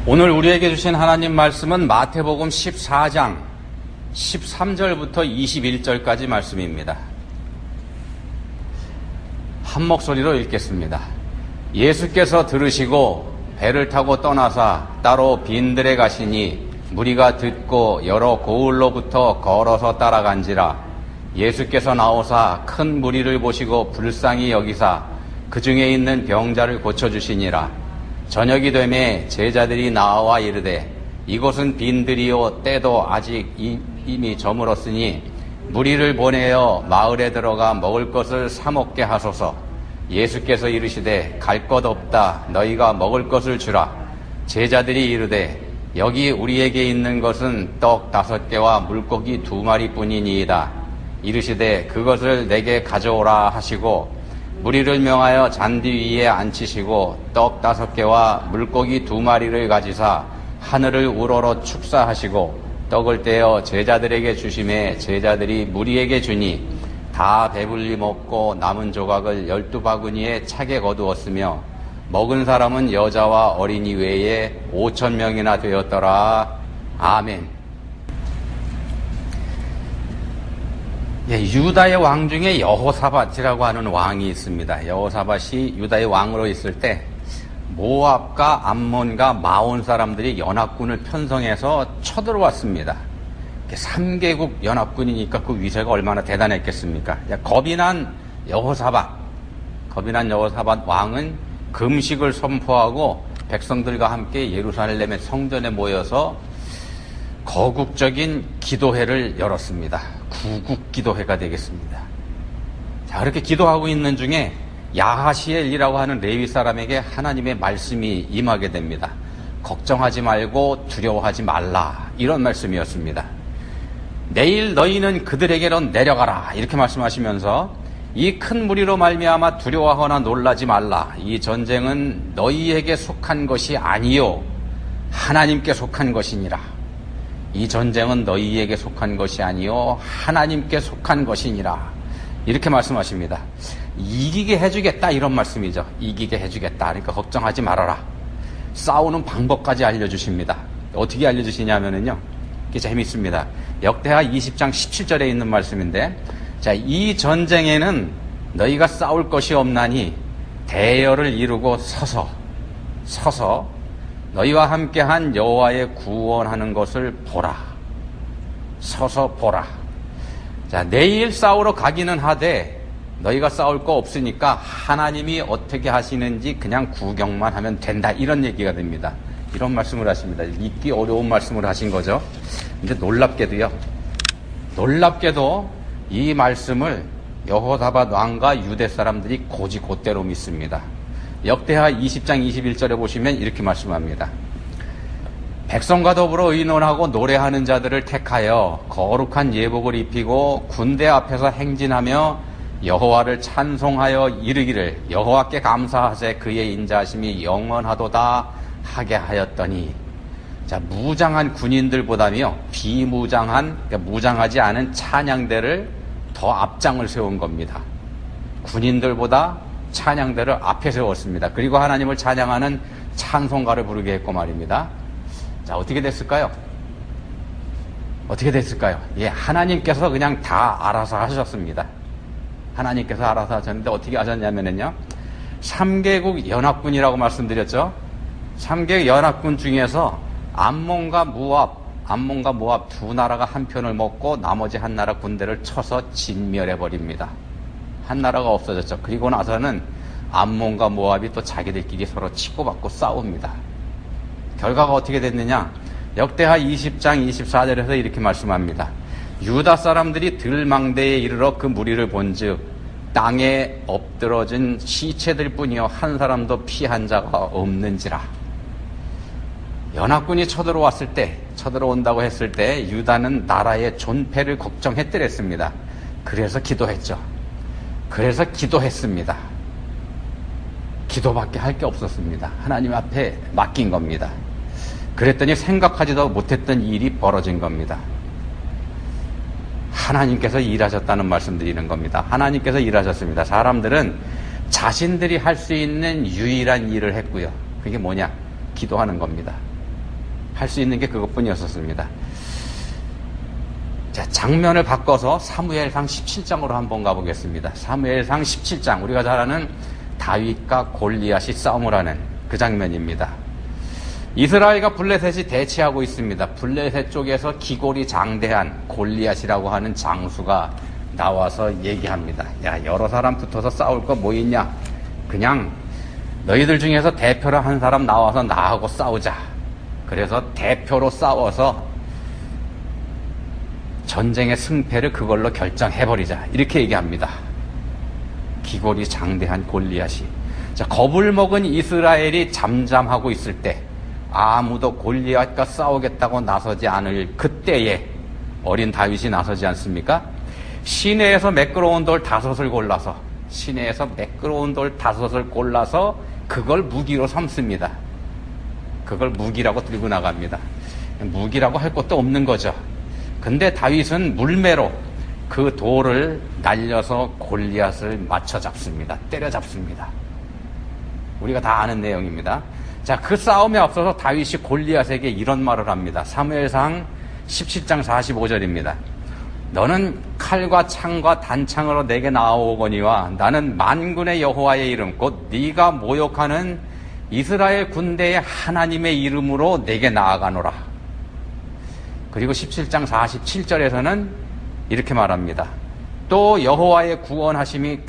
오늘 우리에게 주신 하나님 말씀은 마태복음 14장 13절부터 21절까지 말씀입니다. 한 목소리로 읽겠습니다. 예수께서 들으시고 배를 타고 떠나사 따로 빈들에 가시니 무리가 듣고 여러 고을로부터 걸어서 따라간지라. 예수께서 나오사 큰 무리를 보시고 불쌍히 여기사 그 중에 있는 병자를 고쳐주시니라. 저녁이 되매 제자들이 나와 이르되 이곳은 빈들이요 때도 아직 이미 저물었으니 무리를 보내어 마을에 들어가 먹을 것을 사 먹게 하소서. 예수께서 이르시되 갈 것 없다. 너희가 먹을 것을 주라. 제자들이 이르되 여기 우리에게 있는 것은 떡 5개와 물고기 2마리뿐이니이다. 이르시되 그것을 내게 가져오라 하시고 무리를 명하여 잔디 위에 앉히시고 떡 5개와 물고기 2마리를 가지사 하늘을 우러러 축사하시고 떡을 떼어 제자들에게 주시매 제자들이 무리에게 주니 다 배불리 먹고 남은 조각을 12바구니에 차게 거두었으며 먹은 사람은 여자와 어린이 외에 5,000명이나 되었더라. 아멘. 유다의 왕 중에 여호사밧이라고 하는 왕이 있습니다. 여호사밧이 유다의 왕으로 있을 때 모압과 암몬과 마온 사람들이 연합군을 편성해서 쳐들어왔습니다. 3개국 연합군이니까 그 위세가 얼마나 대단했겠습니까? 겁이 난 여호사밧 왕은 금식을 선포하고 백성들과 함께 예루살렘의 성전에 모여서 거국적인 기도회를 열었습니다. 구국 기도회가 되겠습니다. 자, 그렇게 기도하고 있는 중에 야하시엘이라고 하는 레위 사람에게 하나님의 말씀이 임하게 됩니다. 걱정하지 말고 두려워하지 말라, 이런 말씀이었습니다. 내일 너희는 그들에게로 내려가라, 이렇게 말씀하시면서 이 큰 무리로 말미암아 두려워하거나 놀라지 말라. 이 전쟁은 너희에게 속한 것이 아니요 하나님께 속한 것이니라. 이 전쟁은 너희에게 속한 것이 아니요 하나님께 속한 것이니라. 이렇게 말씀하십니다. 이기게 해주겠다, 이런 말씀이죠. 이기게 해주겠다. 그러니까 걱정하지 말아라. 싸우는 방법까지 알려주십니다. 어떻게 알려주시냐면요, 이게 재밌습니다. 역대하 20장 17절에 있는 말씀인데, 자, 이 전쟁에는 너희가 싸울 것이 없나니 대열을 이루고 서서 너희와 함께한 여호와의 구원하는 것을 보라. 서서 보라. 자, 내일 싸우러 가기는 하되 너희가 싸울 거 없으니까 하나님이 어떻게 하시는지 그냥 구경만 하면 된다, 이런 얘기가 됩니다. 이런 말씀을 하십니다. 읽기 어려운 말씀을 하신 거죠. 근데 놀랍게도 이 말씀을 여호사밧 왕과 유대 사람들이 곧대로 믿습니다. 역대하 20장 21절에 보시면 이렇게 말씀합니다. 백성과 더불어 의논하고 노래하는 자들을 택하여 거룩한 예복을 입히고 군대 앞에서 행진하며 여호와를 찬송하여 이르기를 여호와께 감사하세 그의 인자하심이 영원하도다 하게 하였더니. 자, 무장한 군인들보다며 비무장한, 그러니까 무장하지 않은 찬양대를 더 앞장을 세운 겁니다. 군인들보다 찬양대를 앞에 세웠습니다. 그리고 하나님을 찬양하는 찬송가를 부르게 했고 말입니다. 자, 어떻게 됐을까요? 예, 하나님께서 그냥 다 알아서 하셨습니다. 하나님께서 알아서 하셨는데 어떻게 하셨냐면요, 3개국 연합군이라고 말씀드렸죠. 3개국 연합군 중에서 암몬과 모압 두 나라가 한 편을 먹고 나머지 한 나라 군대를 쳐서 진멸해버립니다. 한 나라가 없어졌죠. 그리고 나서는 암몬과 모압이 또 자기들끼리 서로 치고받고 싸웁니다. 결과가 어떻게 됐느냐? 역대하 20장 24절에서 이렇게 말씀합니다. 유다 사람들이 들망대에 이르러 그 무리를 본즉 땅에 엎드러진 시체들 뿐이요 한 사람도 피한 자가 없는지라. 연합군이 쳐들어온다고 했을 때 유다는 나라의 존폐를 걱정했더랬습니다. 그래서 기도했습니다. 기도밖에 할 게 없었습니다. 하나님 앞에 맡긴 겁니다. 그랬더니 생각하지도 못했던 일이 벌어진 겁니다. 하나님께서 일하셨다는 말씀 드리는 겁니다. 하나님께서 일하셨습니다. 사람들은 자신들이 할 수 있는 유일한 일을 했고요. 그게 뭐냐? 기도하는 겁니다. 할 수 있는 게 그것뿐이었습니다. 자, 장면을 바꿔서 사무엘상 17장으로 한번 가보겠습니다. 사무엘상 17장, 우리가 잘 아는 다윗과 골리앗이 싸움을 하는 그 장면입니다. 이스라엘과 블레셋이 대치하고 있습니다. 블레셋 쪽에서 기골이 장대한 골리앗이라고 하는 장수가 나와서 얘기합니다. 야, 여러 사람 붙어서 싸울 거 뭐 있냐? 그냥 너희들 중에서 대표로 한 사람 나와서 나하고 싸우자. 그래서 대표로 싸워서 전쟁의 승패를 그걸로 결정해버리자. 이렇게 얘기합니다. 기골이 장대한 골리앗이. 자, 겁을 먹은 이스라엘이 잠잠하고 있을 때, 아무도 골리앗과 싸우겠다고 나서지 않을 그때에 어린 다윗이 나서지 않습니까? 시내에서 매끄러운 돌 5을 골라서, 시내에서 매끄러운 돌 5을 골라서 그걸 무기로 삼습니다. 그걸 무기라고 들고 나갑니다. 무기라고 할 것도 없는 거죠. 근데 다윗은 물매로 그 돌을 날려서 골리앗을 맞춰 잡습니다. 때려 잡습니다. 우리가 다 아는 내용입니다. 자, 그 싸움에 앞서서 다윗이 골리앗에게 이런 말을 합니다. 사무엘상 17장 45절입니다. 너는 칼과 창과 단창으로 내게 나아오거니와 나는 만군의 여호와의 이름 곧 네가 모욕하는 이스라엘 군대의 하나님의 이름으로 내게 나아가노라. 그리고 17장 47절에서는 이렇게 말합니다. 또 여호와의 구원하심이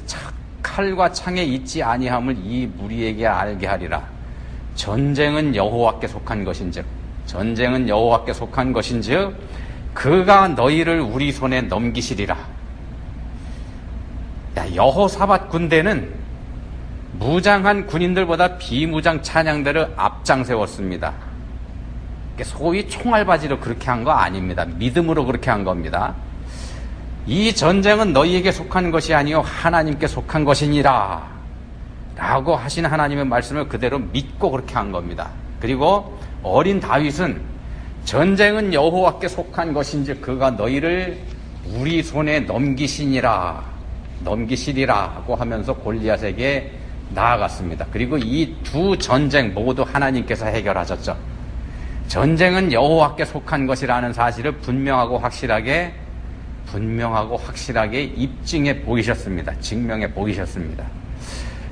칼과 창에 있지 아니함을 이 무리에게 알게 하리라. 전쟁은 여호와께 속한 것인즉 전쟁은 여호와께 속한 것인즉 그가 너희를 우리 손에 넘기시리라. 야, 여호사밧 군대는 무장한 군인들보다 비무장 찬양대를 앞장 세웠습니다. 소위 총알바지로 그렇게 한 거 아닙니다. 믿음으로 그렇게 한 겁니다. 이 전쟁은 너희에게 속한 것이 아니요 하나님께 속한 것이니라 라고 하신 하나님의 말씀을 그대로 믿고 그렇게 한 겁니다. 그리고 어린 다윗은 전쟁은 여호와께 속한 것인지 그가 너희를 우리 손에 넘기시리라 고 하면서 골리앗에게 나아갔습니다. 그리고 이 두 전쟁 모두 하나님께서 해결하셨죠. 전쟁은 여호와께 속한 것이라는 사실을 분명하고 확실하게 입증해 보이셨습니다. 증명해 보이셨습니다.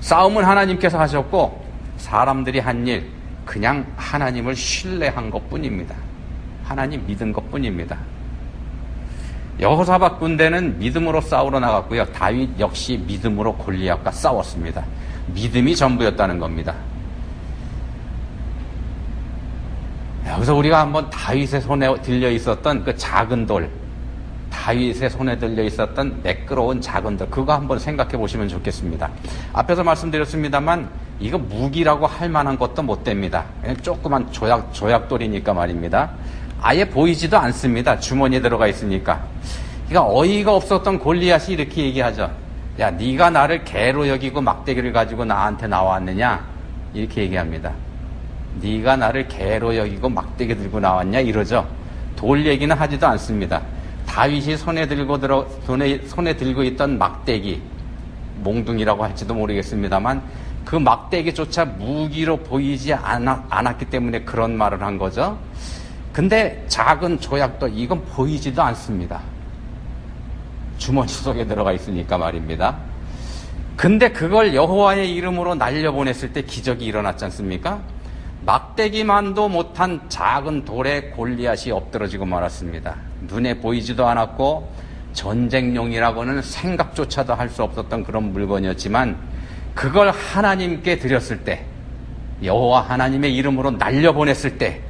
싸움은 하나님께서 하셨고 사람들이 한 일 그냥 하나님을 신뢰한 것뿐입니다. 하나님 믿은 것뿐입니다. 여호사밧 군대는 믿음으로 싸우러 나갔고요. 다윗 역시 믿음으로 골리앗과 싸웠습니다. 믿음이 전부였다는 겁니다. 여기서 우리가 한번 다윗의 손에 들려 있었던 그 작은 돌, 다윗의 손에 들려 있었던 매끄러운 작은 돌, 그거 한번 생각해 보시면 좋겠습니다. 앞에서 말씀드렸습니다만 이거 무기라고 할 만한 것도 못 됩니다. 그냥 조그만 조약돌이니까 말입니다. 아예 보이지도 않습니다. 주머니에 들어가 있으니까. 그러니까 어이가 없었던 골리앗이 이렇게 얘기하죠. 야, 네가 나를 개로 여기고 막대기를 가지고 나한테 나왔느냐? 이렇게 얘기합니다. 네가 나를 개로 여기고 막대기 들고 나왔냐? 이러죠. 돌 얘기는 하지도 않습니다. 다윗이 손에 들고 있던 막대기, 몽둥이라고 할지도 모르겠습니다만 그 막대기조차 무기로 보이지 않았기 때문에 그런 말을 한 거죠. 근데 작은 조약도 이건 보이지도 않습니다. 주머니 속에 들어가 있으니까 말입니다. 근데 그걸 여호와의 이름으로 날려보냈을 때 기적이 일어났지 않습니까? 막대기만도 못한 작은 돌에 골리앗이 엎드러지고 말았습니다. 눈에 보이지도 않았고 전쟁용이라고는 생각조차도 할 수 없었던 그런 물건이었지만 그걸 하나님께 드렸을 때, 여호와 하나님의 이름으로 날려보냈을 때,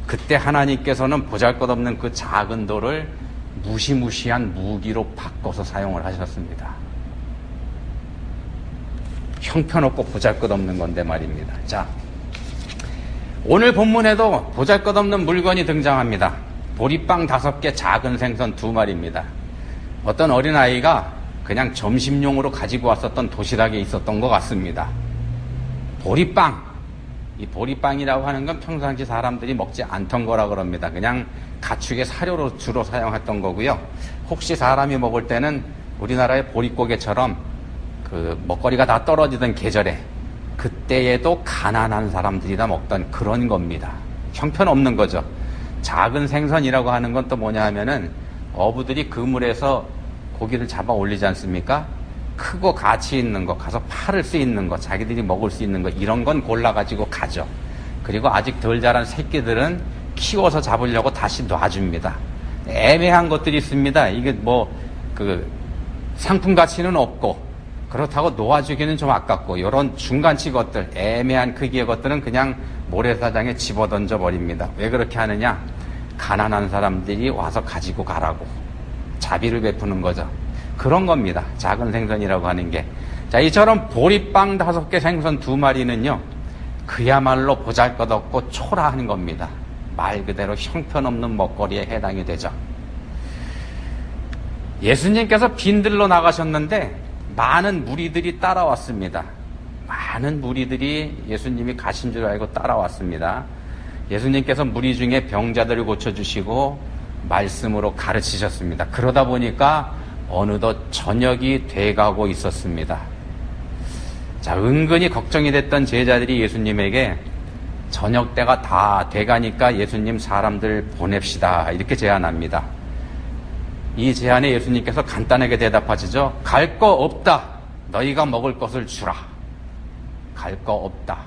그때 하나님께서는 보잘것없는 그 작은 돌을 무시무시한 무기로 바꿔서 사용을 하셨습니다. 형편없고 보잘것없는 건데 말입니다. 자, 오늘 본문에도 보잘것없는 물건이 등장합니다. 보리빵 5개, 작은 생선 2마리입니다. 어떤 어린아이가 그냥 점심용으로 가지고 왔었던 도시락에 있었던 것 같습니다. 보리빵. 이 보리빵이라고 하는 건 평상시 사람들이 먹지 않던 거라 그럽니다. 그냥 가축의 사료로 주로 사용했던 거고요. 혹시 사람이 먹을 때는 우리나라의 보릿고개처럼 그 먹거리가 다 떨어지던 계절에 그때에도 가난한 사람들이 다 먹던 그런 겁니다. 형편없는 거죠. 작은 생선이라고 하는 건 또 뭐냐 하면은 어부들이 그물에서 고기를 잡아 올리지 않습니까? 크고 가치 있는 거, 가서 팔을 수 있는 거, 자기들이 먹을 수 있는 거, 이런 건 골라가지고 가죠. 그리고 아직 덜 자란 새끼들은 키워서 잡으려고 다시 놔줍니다. 애매한 것들이 있습니다. 이게 상품 가치는 없고, 그렇다고 놓아주기는 좀 아깝고, 이런 중간치 것들, 애매한 크기의 것들은 그냥 모래사장에 집어던져 버립니다. 왜 그렇게 하느냐? 가난한 사람들이 와서 가지고 가라고. 자비를 베푸는 거죠. 그런 겁니다. 작은 생선이라고 하는 게. 자, 이처럼 보리빵 5개, 생선 2마리는요, 그야말로 보잘것없고 초라한 겁니다. 말 그대로 형편없는 먹거리에 해당이 되죠. 예수님께서 빈들로 나가셨는데 많은 무리들이 따라왔습니다. 많은 무리들이 예수님이 가신 줄 알고 따라왔습니다. 예수님께서 무리 중에 병자들을 고쳐주시고 말씀으로 가르치셨습니다. 그러다 보니까 어느덧 저녁이 돼가고 있었습니다. 자, 은근히 걱정이 됐던 제자들이 예수님에게 저녁 때가 다 돼가니까 예수님 사람들 보냅시다, 이렇게 제안합니다. 이 제안에 예수님께서 간단하게 대답하시죠. 갈 거 없다. 너희가 먹을 것을 주라. 갈 거 없다.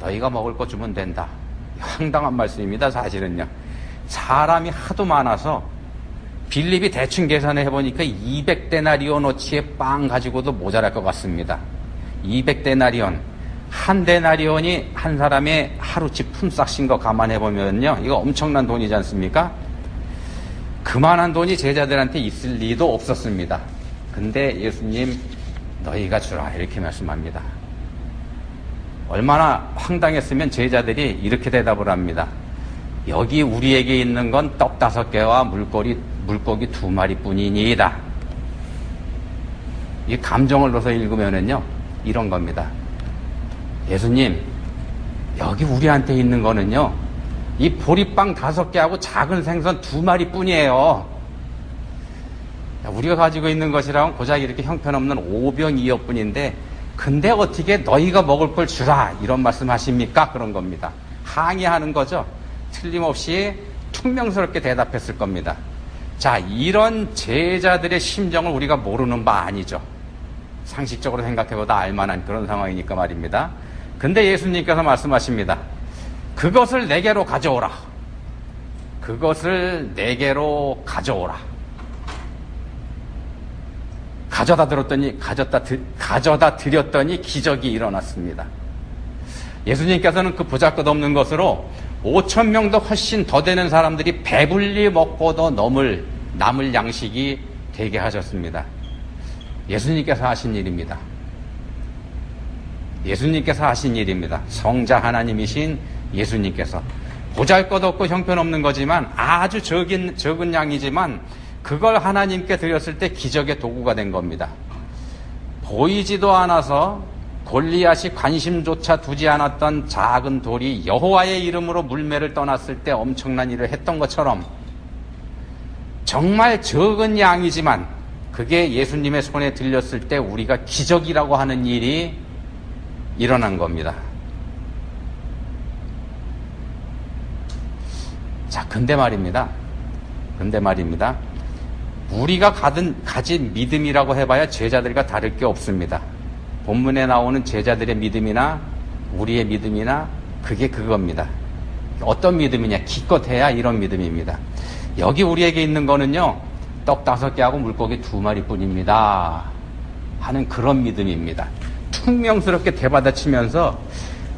너희가 먹을 거 주면 된다. 황당한 말씀입니다, 사실은요. 사람이 하도 많아서 빌립이 대충 계산을 해보니까 200데나리온어치의 빵 가지고도 모자랄 것 같습니다. 200데나리온. 한 데나리온이 한 사람의 하루치 품삯인 거 감안해보면요, 이거 엄청난 돈이지 않습니까? 그만한 돈이 제자들한테 있을 리도 없었습니다. 근데 예수님, 너희가 주라, 이렇게 말씀합니다. 얼마나 황당했으면 제자들이 이렇게 대답을 합니다. 여기 우리에게 있는 건 떡 5개와 물고기 2마리 뿐이니이다. 이 감정을 넣어서 읽으면은요, 이런 겁니다. 예수님, 여기 우리한테 있는 거는요, 이 보리빵 5개하고 작은 생선 2마리 뿐이에요. 우리가 가지고 있는 것이라면 고작 이렇게 형편없는 5병 2어뿐인데, 근데 어떻게 너희가 먹을 걸 주라, 이런 말씀 하십니까? 그런 겁니다. 항의하는 거죠. 틀림없이 퉁명스럽게 대답했을 겁니다. 자, 이런 제자들의 심정을 우리가 모르는 바 아니죠. 상식적으로 생각해보다 알만한 그런 상황이니까 말입니다. 근데 예수님께서 말씀하십니다. 그것을 내게로 가져오라. 그것을 내게로 가져오라. 가져다 드렸더니 기적이 일어났습니다. 예수님께서는 그 보잘것없는 것으로 5,000명도 훨씬 더 되는 사람들이 배불리 먹고도 남을 양식이 되게 하셨습니다. 예수님께서 하신 일입니다. 예수님께서 하신 일입니다. 성자 하나님이신 예수님께서. 보잘것없고 형편없는 거지만, 아주 적은 양이지만 그걸 하나님께 드렸을 때 기적의 도구가 된 겁니다. 보이지도 않아서 골리앗이 관심조차 두지 않았던 작은 돌이 여호와의 이름으로 물매를 떠났을 때 엄청난 일을 했던 것처럼, 정말 적은 양이지만 그게 예수님의 손에 들렸을 때 우리가 기적이라고 하는 일이 일어난 겁니다. 자, 근데 말입니다. 우리가 가진 믿음이라고 해봐야 제자들과 다를 게 없습니다. 본문에 나오는 제자들의 믿음이나 우리의 믿음이나 그게 그겁니다. 어떤 믿음이냐? 기껏해야 이런 믿음입니다. 여기 우리에게 있는 거는요, 떡 5개하고 물고기 2마리 뿐입니다 하는 그런 믿음입니다. 퉁명스럽게 대받아치면서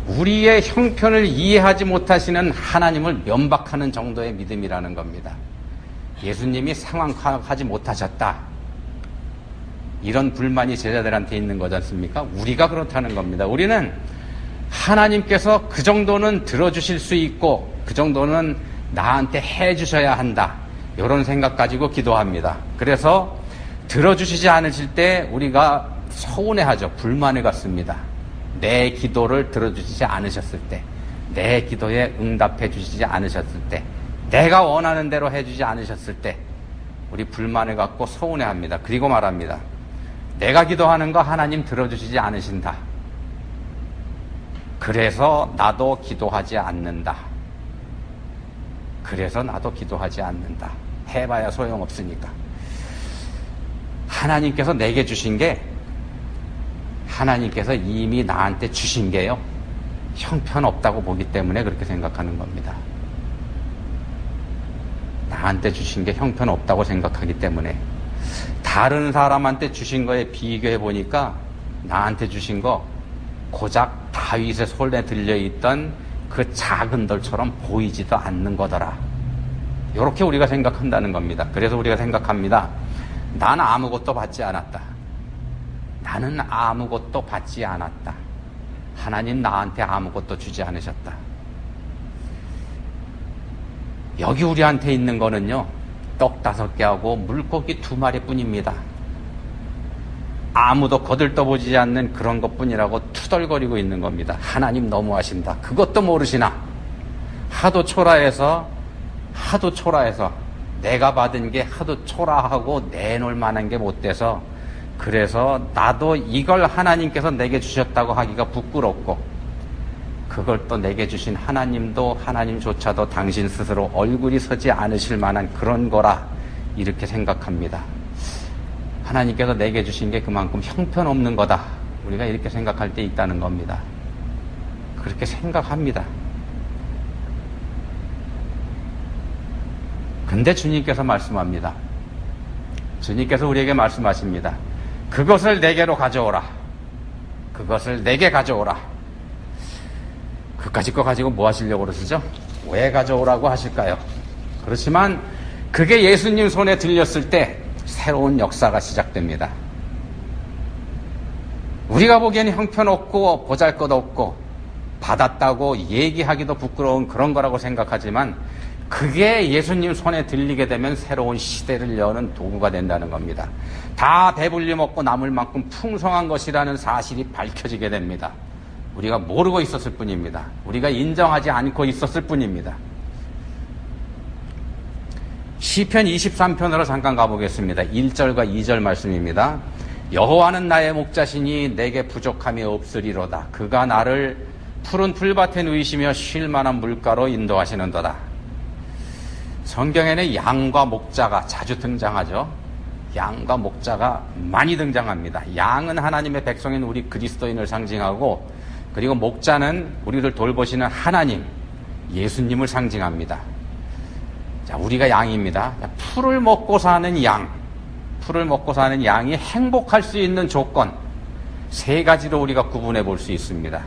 우리의 형편을 이해하지 못하시는 하나님을 면박하는 정도의 믿음이라는 겁니다. 예수님이 상황 파악하지 못하셨다, 이런 불만이 제자들한테 있는 거지 않습니까? 우리가 그렇다는 겁니다. 우리는 하나님께서 그 정도는 들어주실 수 있고 그 정도는 나한테 해주셔야 한다, 이런 생각 가지고 기도합니다. 그래서 들어주시지 않으실 때 우리가 서운해하죠. 불만을 갖습니다. 내 기도를 들어주시지 않으셨을 때, 내 기도에 응답해 주시지 않으셨을 때, 내가 원하는 대로 해주지 않으셨을 때 우리 불만을 갖고 서운해합니다. 그리고 말합니다. 내가 기도하는 거 하나님 들어주시지 않으신다. 그래서 나도 기도하지 않는다. 그래서 나도 기도하지 않는다. 해봐야 소용없으니까. 하나님께서 내게 주신 게, 하나님께서 이미 나한테 주신 게요, 형편없다고 보기 때문에 그렇게 생각하는 겁니다. 나한테 주신 게 형편없다고 생각하기 때문에. 다른 사람한테 주신 거에 비교해 보니까 나한테 주신 거 고작 다윗의 손에 들려있던 그 작은 돌처럼 보이지도 않는 거더라. 이렇게 우리가 생각한다는 겁니다. 그래서 우리가 생각합니다. 나는 아무것도 받지 않았다. 나는 아무것도 받지 않았다. 하나님 나한테 아무것도 주지 않으셨다. 여기 우리한테 있는 거는요, 떡 5개하고 물고기 2마리 뿐입니다. 아무도 거들떠보지 않는 그런 것뿐이라고 투덜거리고 있는 겁니다. 하나님 너무하신다. 그것도 모르시나? 하도 초라해서 내가 받은 게 하도 초라하고 내놓을 만한 게 못 돼서, 그래서 나도 이걸 하나님께서 내게 주셨다고 하기가 부끄럽고, 그걸 또 내게 주신 하나님도 하나님조차도 당신 스스로 얼굴이 서지 않으실 만한 그런 거라 이렇게 생각합니다. 하나님께서 내게 주신 게 그만큼 형편없는 거다. 우리가 이렇게 생각할 때 있다는 겁니다. 그렇게 생각합니다. 근데 주님께서 말씀합니다. 주님께서 우리에게 말씀하십니다. 그것을 내게로 가져오라. 그것을 내게 가져오라. 그까짓 거 가지고 뭐 하시려고 그러시죠? 왜 가져오라고 하실까요? 그렇지만 그게 예수님 손에 들렸을 때 새로운 역사가 시작됩니다. 우리가 보기에는 형편없고 보잘것없고 받았다고 얘기하기도 부끄러운 그런 거라고 생각하지만, 그게 예수님 손에 들리게 되면 새로운 시대를 여는 도구가 된다는 겁니다. 다 배불리 먹고 남을 만큼 풍성한 것이라는 사실이 밝혀지게 됩니다. 우리가 모르고 있었을 뿐입니다. 우리가 인정하지 않고 있었을 뿐입니다. 시편 23편으로 잠깐 가보겠습니다. 1절과 2절 말씀입니다. 여호와는 나의 목자시니 내게 부족함이 없으리로다. 그가 나를 푸른 풀밭에 누이시며 쉴 만한 물가로 인도하시는도다. 성경에는 양과 목자가 자주 등장하죠. 양과 목자가 많이 등장합니다. 양은 하나님의 백성인 우리 그리스도인을 상징하고, 그리고 목자는 우리를 돌보시는 하나님, 예수님을 상징합니다. 자, 우리가 양입니다. 풀을 먹고 사는 양, 풀을 먹고 사는 양이 행복할 수 있는 조건 3가지로 우리가 구분해 볼 수 있습니다.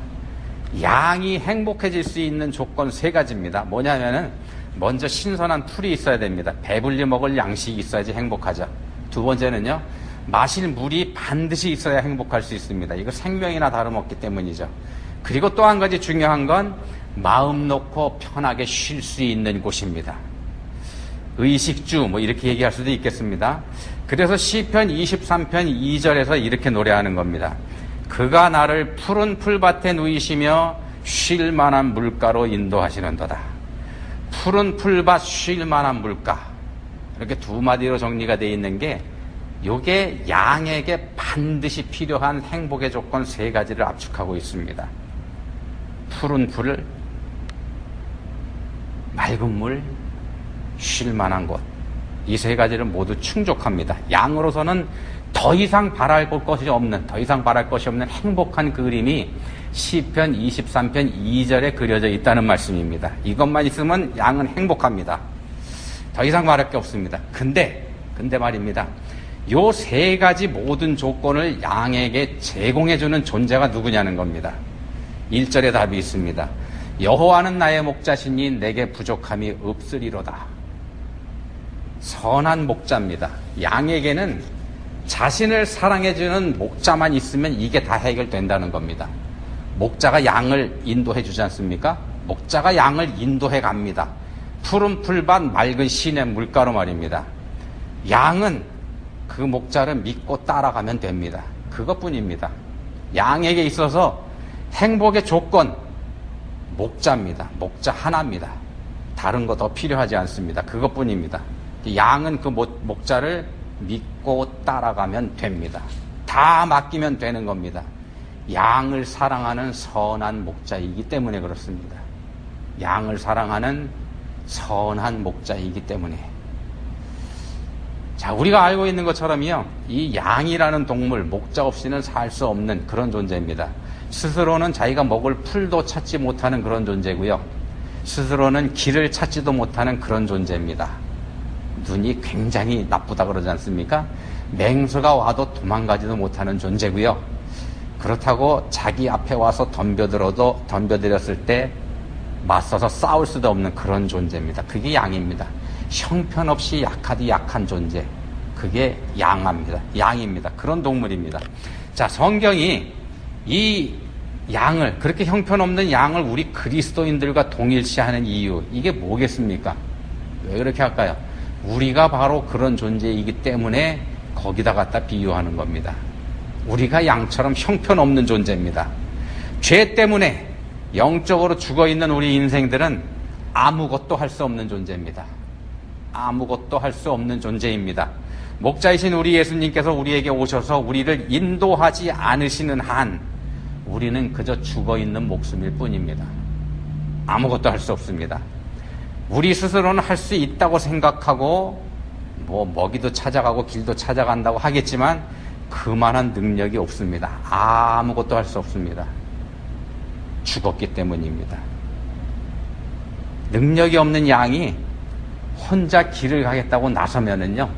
양이 행복해질 수 있는 조건 3가지입니다. 뭐냐면은 먼저 신선한 풀이 있어야 됩니다. 배불리 먹을 양식이 있어야지 행복하죠. 2번째는요, 마실 물이 반드시 있어야 행복할 수 있습니다. 이거 생명이나 다름없기 때문이죠. 그리고 또 한 가지 중요한 건 마음 놓고 편하게 쉴 수 있는 곳입니다. 의식주 뭐 이렇게 얘기할 수도 있겠습니다. 그래서 시편 23편 2절에서 이렇게 노래하는 겁니다. 그가 나를 푸른 풀밭에 누이시며 쉴 만한 물가로 인도하시는도다. 푸른 풀밭 쉴 만한 물가, 이렇게 2마디로 정리가 되어 있는 게, 요게 양에게 반드시 필요한 행복의 조건 3가지를 압축하고 있습니다. 푸른 풀, 맑은 물, 쉴 만한 곳. 이 3가지를 모두 충족합니다. 양으로서는 더 이상 바랄 것이 없는 행복한 그림이 시편 23편 2절에 그려져 있다는 말씀입니다. 이것만 있으면 양은 행복합니다. 더 이상 말할 게 없습니다. 근데 말입니다. 요 3가지 모든 조건을 양에게 제공해주는 존재가 누구냐는 겁니다. 1절에 답이 있습니다. 여호와는 나의 목자시니 내게 부족함이 없으리로다. 선한 목자입니다. 양에게는 자신을 사랑해주는 목자만 있으면 이게 다 해결된다는 겁니다. 목자가 양을 인도해 주지 않습니까? 목자가 양을 인도해 갑니다. 푸른 풀밭 맑은 시내 물가로 말입니다. 양은 그 목자를 믿고 따라가면 됩니다. 그것뿐입니다. 양에게 있어서 행복의 조건, 목자입니다. 목자 하나입니다. 다른 거 더 필요하지 않습니다. 그것뿐입니다. 양은 그 목자를 믿고 따라가면 됩니다. 다 맡기면 되는 겁니다. 양을 사랑하는 선한 목자이기 때문에 그렇습니다. 양을 사랑하는 선한 목자이기 때문에. 자, 우리가 알고 있는 것처럼요, 이 양이라는 동물, 목자 없이는 살 수 없는 그런 존재입니다. 스스로는 자기가 먹을 풀도 찾지 못하는 그런 존재고요. 스스로는 길을 찾지도 못하는 그런 존재입니다. 눈이 굉장히 나쁘다 그러지 않습니까? 맹수가 와도 도망가지도 못하는 존재고요. 그렇다고 자기 앞에 와서 덤벼들었을 때 맞서서 싸울 수도 없는 그런 존재입니다. 그게 양입니다. 형편없이 약하디 약한 존재. 그게 양입니다. 그런 동물입니다. 자, 성경이 이 양을, 그렇게 형편없는 양을 우리 그리스도인들과 동일시하는 이유, 이게 뭐겠습니까? 왜 그렇게 할까요? 우리가 바로 그런 존재이기 때문에 거기다 갖다 비유하는 겁니다. 우리가 양처럼 형편없는 존재입니다. 죄 때문에 영적으로 죽어있는 우리 인생들은 아무것도 할 수 없는 존재입니다. 아무것도 할 수 없는 존재입니다. 목자이신 우리 예수님께서 우리에게 오셔서 우리를 인도하지 않으시는 한 우리는 그저 죽어있는 목숨일 뿐입니다. 아무것도 할 수 없습니다. 우리 스스로는 할 수 있다고 생각하고 먹이도 찾아가고 길도 찾아간다고 하겠지만 그만한 능력이 없습니다. 아무것도 할 수 없습니다. 죽었기 때문입니다. 능력이 없는 양이 혼자 길을 가겠다고 나서면은요,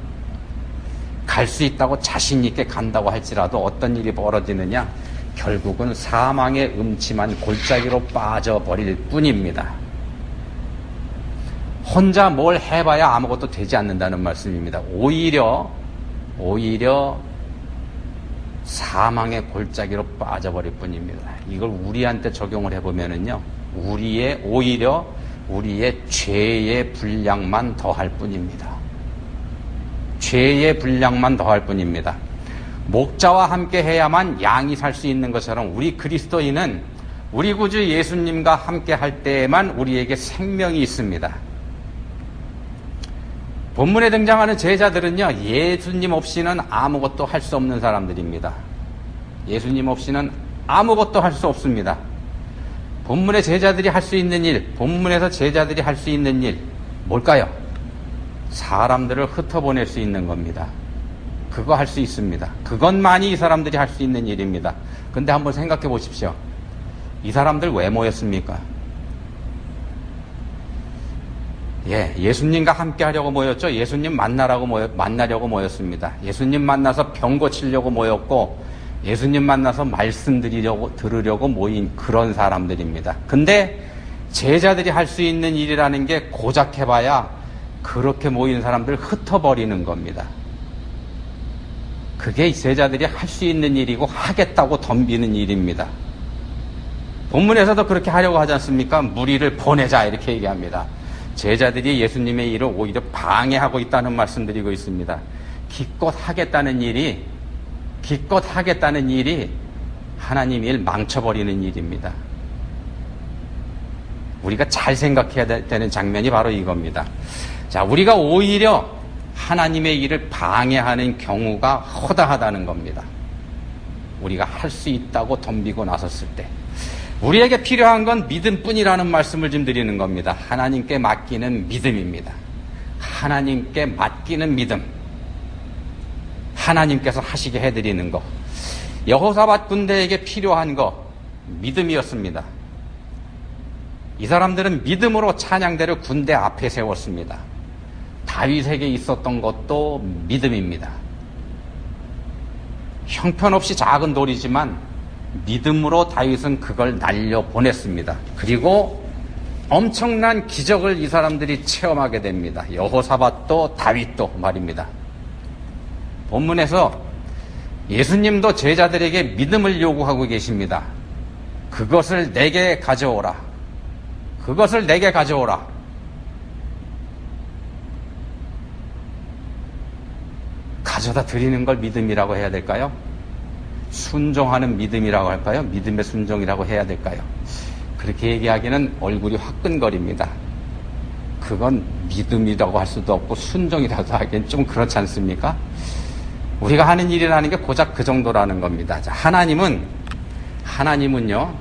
갈 수 있다고 자신 있게 간다고 할지라도 어떤 일이 벌어지느냐, 결국은 사망의 음침한 골짜기로 빠져버릴 뿐입니다. 혼자 뭘 해봐야 아무것도 되지 않는다는 말씀입니다. 오히려 사망의 골짜기로 빠져버릴 뿐입니다. 이걸 우리한테 적용을 해보면은요, 오히려 우리의 죄의 분량만 더할 뿐입니다. 죄의 분량만 더할 뿐입니다. 목자와 함께 해야만 양이 살 수 있는 것처럼 우리 그리스도인은 우리 구주 예수님과 함께 할 때에만 우리에게 생명이 있습니다. 본문에 등장하는 제자들은요, 예수님 없이는 아무것도 할 수 없는 사람들입니다. 예수님 없이는 아무것도 할 수 없습니다. 본문의 제자들이 할 수 있는 일, 본문에서 제자들이 할 수 있는 일, 뭘까요? 사람들을 흩어보낼 수 있는 겁니다. 그거 할 수 있습니다. 그것만이 이 사람들이 할 수 있는 일입니다. 근데 한번 생각해 보십시오. 이 사람들 왜 모였습니까? 예수님과 함께 하려고 모였죠. 예수님 만나려고 모였습니다. 예수님 만나서 병 고치려고 모였고, 예수님 만나서 말씀 들으려고 모인 그런 사람들입니다. 근데 제자들이 할 수 있는 일이라는 게 고작 해봐야 그렇게 모인 사람들 흩어버리는 겁니다. 그게 제자들이 할 수 있는 일이고 하겠다고 덤비는 일입니다. 본문에서도 그렇게 하려고 하지 않습니까? 무리를 보내자 이렇게 얘기합니다. 제자들이 예수님의 일을 오히려 방해하고 있다는 말씀드리고 있습니다. 기껏 하겠다는 일이 하나님 일 망쳐버리는 일입니다. 우리가 잘 생각해야 되는 장면이 바로 이겁니다. 자, 우리가 오히려 하나님의 일을 방해하는 경우가 허다하다는 겁니다. 우리가 할 수 있다고 덤비고 나섰을 때. 우리에게 필요한 건 믿음뿐이라는 말씀을 좀 드리는 겁니다. 하나님께 맡기는 믿음입니다. 하나님께 맡기는 믿음. 하나님께서 하시게 해드리는 것. 여호사밧 군대에게 필요한 것, 믿음이었습니다. 이 사람들은 믿음으로 찬양대를 군대 앞에 세웠습니다. 다윗에게 있었던 것도 믿음입니다. 형편없이 작은 돌이지만 믿음으로 다윗은 그걸 날려보냈습니다. 그리고 엄청난 기적을 이 사람들이 체험하게 됩니다. 여호사밧도 다윗도 말입니다. 본문에서 예수님도 제자들에게 믿음을 요구하고 계십니다. 그것을 내게 가져오라. 그것을 내게 가져오라. 가져다 드리는 걸 믿음이라고 해야 될까요? 순종하는 믿음이라고 할까요? 믿음의 순종이라고 해야 될까요? 그렇게 얘기하기는 얼굴이 화끈거립니다. 그건 믿음이라고 할 수도 없고 순종이라고 하기엔 좀 그렇지 않습니까? 우리가 하는 일이라는 게 고작 그 정도라는 겁니다. 자, 하나님은요,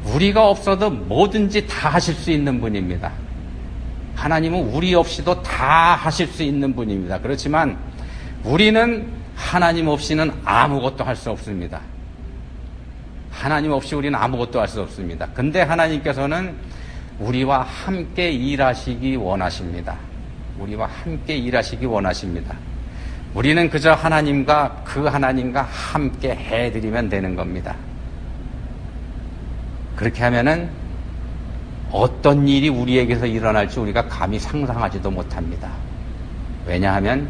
우리가 없어도 뭐든지 다 하실 수 있는 분입니다. 하나님은 우리 없이도 다 하실 수 있는 분입니다. 그렇지만 우리는 하나님 없이는 아무것도 할 수 없습니다. 하나님 없이 우리는 아무것도 할 수 없습니다. 근데 하나님께서는 우리와 함께 일하시기 원하십니다. 우리와 함께 일하시기 원하십니다. 우리는 그저 하나님과 그 하나님과 함께 해드리면 되는 겁니다. 그렇게 하면은 어떤 일이 우리에게서 일어날지 우리가 감히 상상하지도 못합니다. 왜냐하면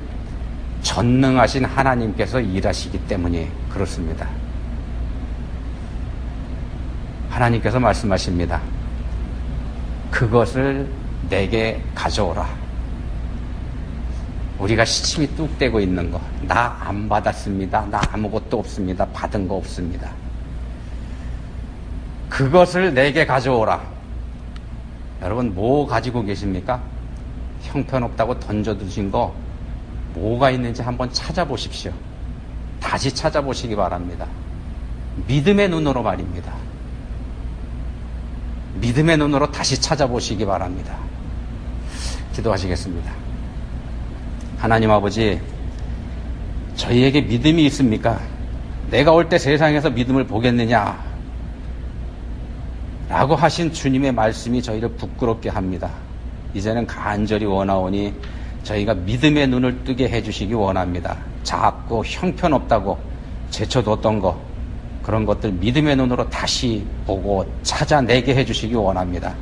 전능하신 하나님께서 일하시기 때문에 그렇습니다. 하나님께서 말씀하십니다. 그것을 내게 가져오라. 우리가 시침이 뚝 떼고 있는 거, 나 안 받았습니다. 나 아무것도 없습니다. 받은 거 없습니다. 그것을 내게 가져오라. 여러분, 뭐 가지고 계십니까? 형편없다고 던져두신 거 뭐가 있는지 한번 찾아보십시오. 다시 찾아보시기 바랍니다. 믿음의 눈으로 말입니다. 믿음의 눈으로 다시 찾아보시기 바랍니다. 기도하시겠습니다. 하나님 아버지, 저희에게 믿음이 있습니까? 내가 올 때 세상에서 믿음을 보겠느냐? 라고 하신 주님의 말씀이 저희를 부끄럽게 합니다. 이제는 간절히 원하오니 저희가 믿음의 눈을 뜨게 해주시기 원합니다. 작고 형편없다고 제쳐뒀던 거, 그런 것들 믿음의 눈으로 다시 보고 찾아내게 해주시기 원합니다.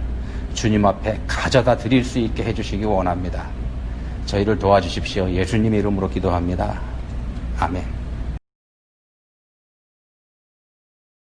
주님 앞에 가져다 드릴 수 있게 해주시기 원합니다. 저희를 도와주십시오. 예수님의 이름으로 기도합니다. 아멘.